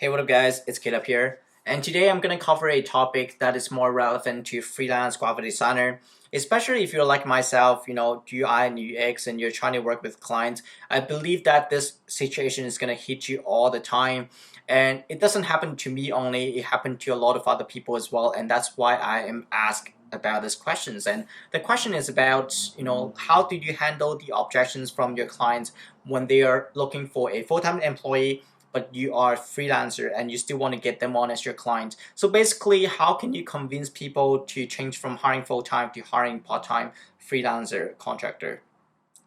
Hey, what up guys, it's Caleb here, and today I'm going to cover a topic that is more relevant to freelance graphic designer, especially if you're like myself, UI and UX and you're trying to work with clients. I believe that this situation is going to hit you all the time, and it doesn't happen to me only, it happened to a lot of other people as well, and that's why I am asked about these questions. And the question is about, how did you handle the objections from your clients when they are looking for a full-time employee but you are a freelancer and you still want to get them on as your client. So basically, how can you convince people to change from hiring full-time to hiring part-time freelancer contractor?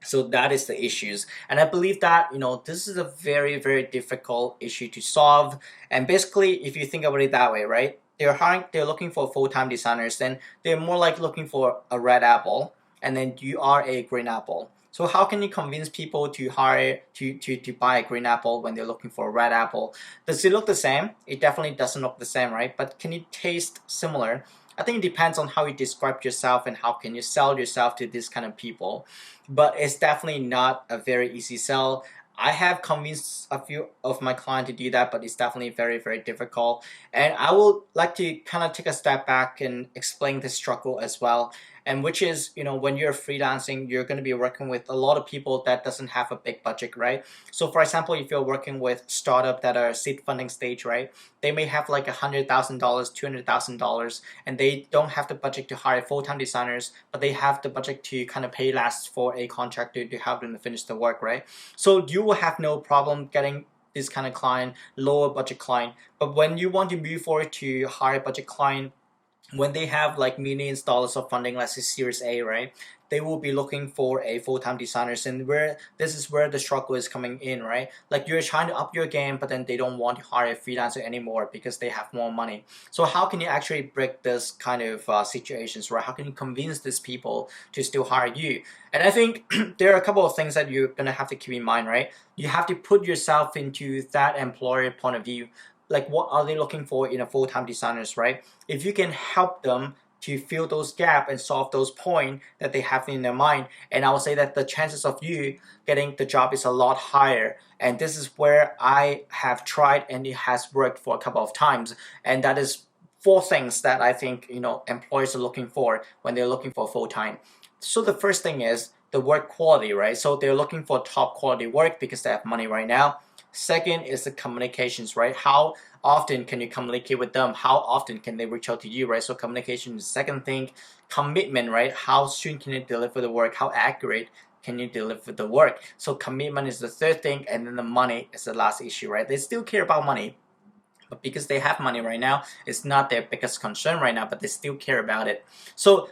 So that is the issues, and I believe that this is a very difficult issue to solve. And basically, if you think about it that way, right, they're looking for full-time designers, then they're more like looking for a red apple, and then you are a green apple. So how can you convince people to hire to buy a green apple when they're looking for a red apple? Does it look the same? It definitely doesn't look the same, right? But can it taste similar? I think it depends on how you describe yourself and how can you sell yourself to these kind of people. But it's definitely not a very easy sell. I have convinced a few of my clients to do that, but it's definitely very difficult. And I would like to kind of take a step back and explain the struggle as well. And which is, when you're freelancing, you're going to be working with a lot of people that doesn't have a big budget, right? So for example, if you're working with startup that are seed funding stage, right, they may have like $100,000, $200,000, and they don't have the budget to hire full-time designers, but they have the budget to kind of pay less for a contractor to help them to finish the work, right? So you will have no problem getting this kind of client, lower budget client. But when you want to move forward to higher budget client, when they have like millions dollars of funding, let's say Series A, right? They will be looking for a full-time designers, and where this is where the struggle is coming in, right? Like you're trying to up your game, but then they don't want to hire a freelancer anymore because they have more money. So how can you actually break this kind of situations, right? How can you convince these people to still hire you? And I think there are a couple of things that you're gonna have to keep in mind, right? You have to put yourself into that employer point of view. Like what are they looking for in a full-time designers, right? If you can help them to fill those gaps and solve those points that they have in their mind, and I would say that the chances of you getting the job is a lot higher. And this is where I have tried and it has worked for a couple of times. And that is four things that I think employers are looking for when they're looking for full-time. So the first thing is the work quality, right? So they're looking for top quality work because they have money right now. Second is the communications, right? How often can you communicate with them? How often can they reach out to you, right? So communication is the second thing. Commitment, right? How soon can you deliver the work? How accurate can you deliver the work? So commitment is the third thing, and then the money is the last issue, right? They still care about money, but because they have money right now, it's not their biggest concern right now, but they still care about it. So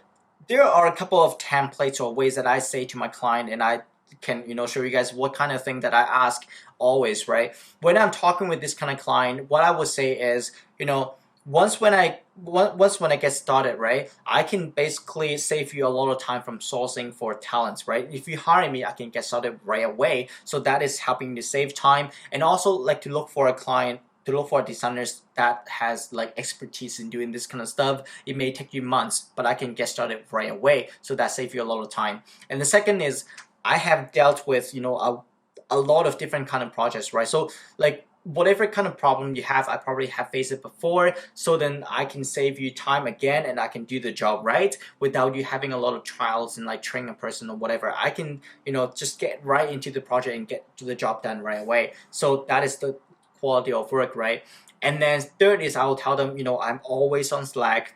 there are a couple of templates or ways that I say to my client, and I can show you guys what kind of thing that I ask always, right? When I'm talking with this kind of client, what I would say is, once when I get started, right, I can basically save you a lot of time from sourcing for talents, right? If you hire me, I can get started right away. So that is helping to save time, and also like to look for a client, to look for designers that has like expertise in doing this kind of stuff. It may take you months, but I can get started right away. So that saves you a lot of time. And the second is I have dealt with a lot of different kind of projects, right? So like whatever kind of problem you have, I probably have faced it before. So then I can save you time again, and I can do the job right without you having a lot of trials and like training a person or whatever. I can just get right into the project and get to the job done right away. So that is the quality of work, right? And then third is I will tell them, I'm always on Slack.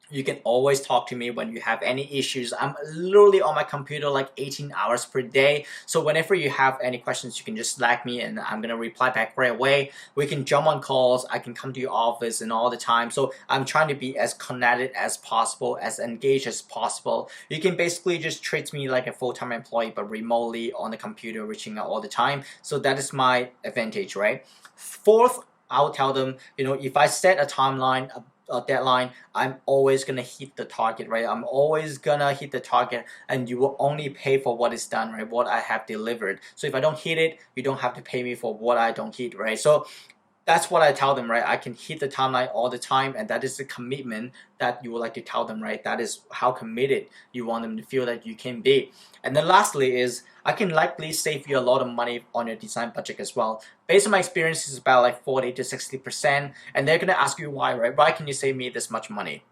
You can always talk to me when you have any issues. I'm literally on my computer like 18 hours per day. So whenever you have any questions, you can just Slack me and I'm gonna reply back right away. We can jump on calls. I can come to your office and all the time. So I'm trying to be as connected as possible, as engaged as possible. You can basically just treat me like a full-time employee, but remotely on the computer, reaching out all the time. So that is my advantage, right? Fourth, I'll tell them, if I set a timeline, a deadline, I'm always gonna hit the target, right? I'm always gonna hit the target, and you will only pay for what is done, right? What I have delivered. So if I don't hit it, you don't have to pay me for what I don't hit, right? So that's what I tell them, right? I can hit the timeline all the time, and that is the commitment that you would like to tell them, right? That is how committed you want them to feel that you can be. And then lastly is I can likely save you a lot of money on your design budget as well. Based on my experience, it's about like 40 to 60%, and they're gonna ask you why, right? Why can you save me this much money?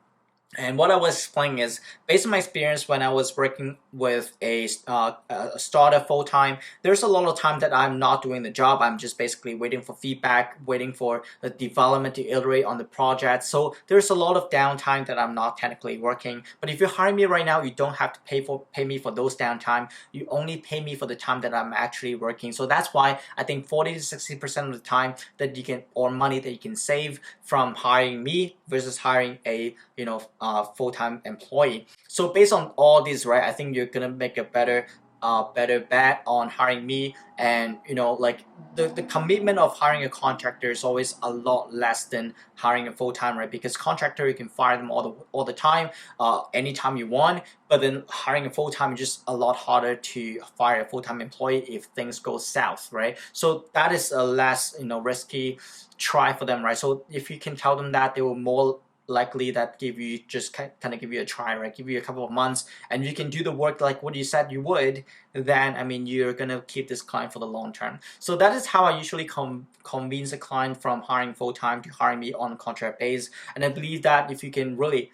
And what I was explaining is, based on my experience when I was working with a startup full time, there's a lot of time that I'm not doing the job. I'm just basically waiting for feedback, waiting for the development to iterate on the project. So there's a lot of downtime that I'm not technically working. But if you hire me right now, you don't have to pay me for those downtime. You only pay me for the time that I'm actually working. So that's why I think 40 to 60% of the time that you can, or money that you can save from hiring me versus hiring a full-time employee. So based on all these, right, I think you're gonna make a better bet on hiring me. And like the commitment of hiring a contractor is always a lot less than hiring a full-time, right? Because contractor, you can fire them all the time, anytime you want. But then hiring a full-time is just a lot harder to fire a full-time employee if things go south, right? So that is a less risky try for them, right? So if you can tell them that, they will more likely that give you just kind of give you a try, right? Give you a couple of months, and you can do the work like what you said you would. Then you're gonna keep this client for the long term. So that is how I usually convince a client from hiring full time to hiring me on contract base. And I believe that if you can really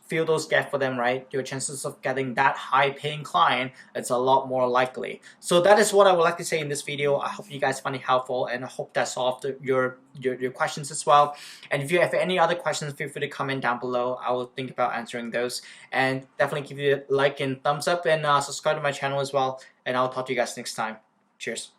fill those gaps for them, right, your chances of getting that high paying client, it's a lot more likely. So that is what I would like to say in this video. I hope you guys find it helpful, and I hope that solved your questions as well. And if you have any other questions, feel free to comment down below. I will think about answering those. And definitely give you a like and thumbs up, and subscribe to my channel as well. And I'll talk to you guys next time. Cheers.